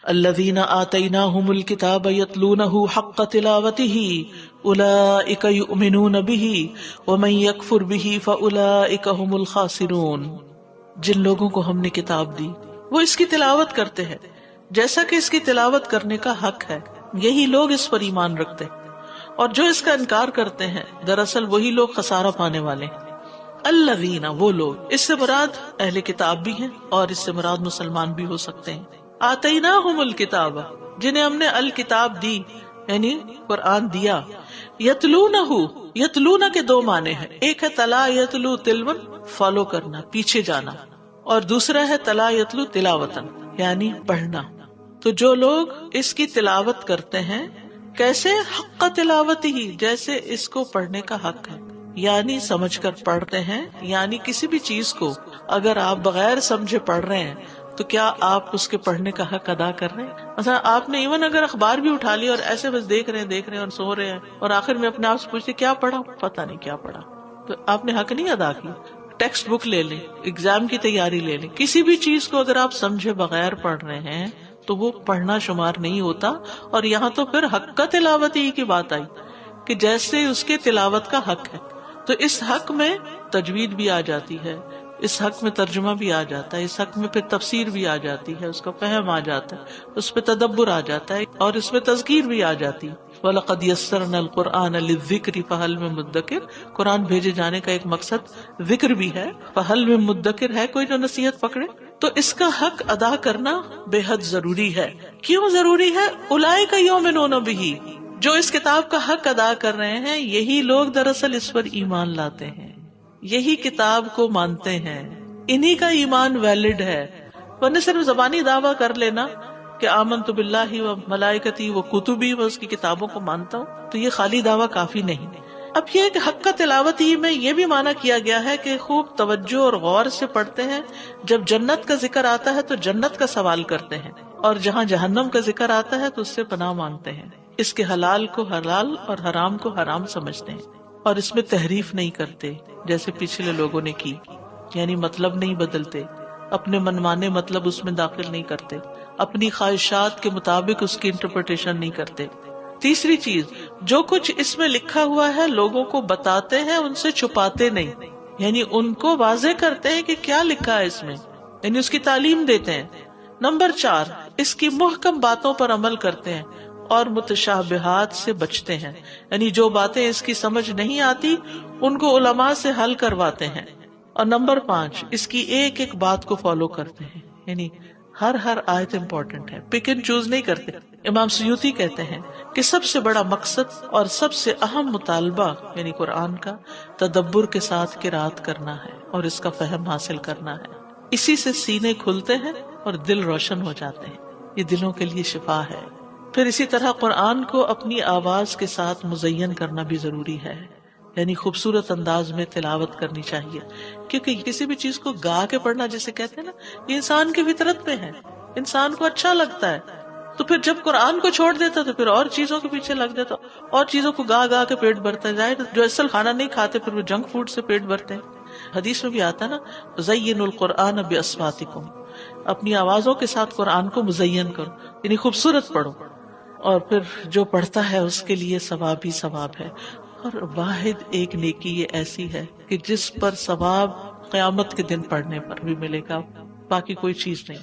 الذین آتیناہم الکتاب یتلونہ حق تلاوتہ اولئک یؤمنون بہ ومن یکفر بہ فاولئک ھم الخاسرون. جن لوگوں کو ہم نے کتاب دی وہ اس کی تلاوت کرتے ہیں جیسا کہ اس کی تلاوت کرنے کا حق ہے، یہی لوگ اس پر ایمان رکھتے ہیں، اور جو اس کا انکار کرتے ہیں دراصل وہی لوگ خسارہ پانے والے ہیں. الذین، وہ لوگ، اس سے مراد اہل کتاب بھی ہیں اور اس سے مراد مسلمان بھی ہو سکتے ہیں. آتیناہم الکتاب، جنہیں ہم نے الکتاب دی یعنی قرآن دیا. یتلونہ، یتلونہ کے دو معنی ہیں، ایک ہے تلا یتلو تلون، فالو کرنا، پیچھے جانا، اور دوسرا ہے تلا یتلو تلاوتن یعنی پڑھنا. تو جو لوگ اس کی تلاوت کرتے ہیں کیسے؟ حق تلاوت ہی، جیسے اس کو پڑھنے کا حق ہے، یعنی سمجھ کر پڑھتے ہیں. یعنی کسی بھی چیز کو اگر آپ بغیر سمجھے پڑھ رہے ہیں تو کیا آپ اس کے پڑھنے کا حق ادا کر رہے ہیں؟ مثلا آپ نے ایون اگر اخبار بھی اٹھا لیا اور ایسے بس دیکھ رہے ہیں اور سو رہے ہیں اور آخر میں اپنے آپ سے پوچھتے کیا پڑھا، پتہ نہیں کیا پڑھا، تو آپ نے حق نہیں ادا کیا. ٹیکسٹ بک لے لیں، ایگزام کی تیاری لے لیں، کسی بھی چیز کو اگر آپ سمجھے بغیر پڑھ رہے ہیں تو وہ پڑھنا شمار نہیں ہوتا. اور یہاں تو پھر حق کا تلاوت ہی کی بات آئی کہ جیسے اس کے تلاوت کا حق ہے، تو اس حق میں تجوید بھی آ جاتی ہے، اس حق میں ترجمہ بھی آ جاتا ہے، اس حق میں پھر تفسیر بھی آ جاتی ہے، اس کا فہم آ جاتا ہے، اس پہ تدبر آ جاتا ہے، اور اس میں تذکیر بھی آ جاتی ہے. وَلَقَدْ يَسَّرْنَا الْقُرْآنَ لِلذِّكْرِ فَهَلْ مِن مُدَّكِرٍ. قرآن بھیجے جانے کا ایک مقصد ذکر بھی ہے. فَهَلْ مِن مُدَّكِرٍ، ہے کوئی جو نصیحت پکڑے؟ تو اس کا حق ادا کرنا بے حد ضروری ہے. کیوں ضروری ہے؟ اولئک یؤمنون بہ، جو اس کتاب کا حق ادا کر رہے ہیں یہی لوگ دراصل اس پر ایمان لاتے ہیں، یہی کتاب کو مانتے ہیں، انہی کا ایمان ویلڈ ہے. ورنہ صرف زبانی دعویٰ کر لینا کہ آمنت باللہ و ملائکتی و کتبی، و اس کی کتابوں کو مانتا ہوں، تو یہ خالی دعویٰ کافی نہیں. اب یہ کہ حق کا تلاوت ہی میں یہ بھی معنی کیا گیا ہے کہ خوب توجہ اور غور سے پڑھتے ہیں. جب جنت کا ذکر آتا ہے تو جنت کا سوال کرتے ہیں، اور جہاں جہنم کا ذکر آتا ہے تو اس سے پناہ مانگتے ہیں. اس کے حلال کو حلال اور حرام کو حرام سمجھتے ہیں، اور اس میں تحریف نہیں کرتے جیسے پچھلے لوگوں نے کی، یعنی مطلب نہیں بدلتے، اپنے منمانے مطلب اس میں داخل نہیں کرتے، اپنی خواہشات کے مطابق اس کی انٹرپریٹیشن نہیں کرتے. تیسری چیز، جو کچھ اس میں لکھا ہوا ہے لوگوں کو بتاتے ہیں، ان سے چھپاتے نہیں، یعنی ان کو واضح کرتے ہیں کہ کیا لکھا ہے اس میں، یعنی اس کی تعلیم دیتے ہیں. نمبر 4، اس کی محکم باتوں پر عمل کرتے ہیں اور متشابہات سے بچتے ہیں، یعنی جو باتیں اس کی سمجھ نہیں آتی ان کو علماء سے حل کرواتے ہیں. اور نمبر 5، اس کی ایک ایک بات کو فالو کرتے ہیں، یعنی ہر آیت امپورٹنٹ ہے، پک اینڈ چوز نہیں کرتے. امام سیوطی کہتے ہیں کہ سب سے بڑا مقصد اور سب سے اہم مطالبہ یعنی قرآن کا تدبر کے ساتھ قرأت کرنا ہے اور اس کا فہم حاصل کرنا ہے. اسی سے سینے کھلتے ہیں اور دل روشن ہو جاتے ہیں، یہ دلوں کے لیے شفا ہے. پھر اسی طرح قرآن کو اپنی آواز کے ساتھ مزین کرنا بھی ضروری ہے، یعنی خوبصورت انداز میں تلاوت کرنی چاہیے، کیونکہ کسی بھی چیز کو گا کے پڑھنا جسے کہتے ہیں نا، یہ انسان کی فطرت میں ہے، انسان کو اچھا لگتا ہے. تو پھر جب قرآن کو چھوڑ دیتا تو پھر اور چیزوں کے پیچھے لگ جاتا، اور چیزوں کو گا گا کے پیٹ بھرتا جائے. جو اصل کھانا نہیں کھاتے پھر وہ جنک فوڈ سے پیٹ بھرتے ہیں. حدیث میں بھی آتا ہے نا، زینوا القرآن باصواتکم، اپنی آوازوں کے ساتھ قرآن کو مزین کرو، یعنی خوبصورت پڑھو، اور پھر جو پڑھتا ہے اس کے لیے ثواب ہی ثواب ہے. اور واحد ایک نیکی یہ ایسی ہے کہ جس پر ثواب قیامت کے دن پڑھنے پر بھی ملے گا، باقی کوئی چیز نہیں.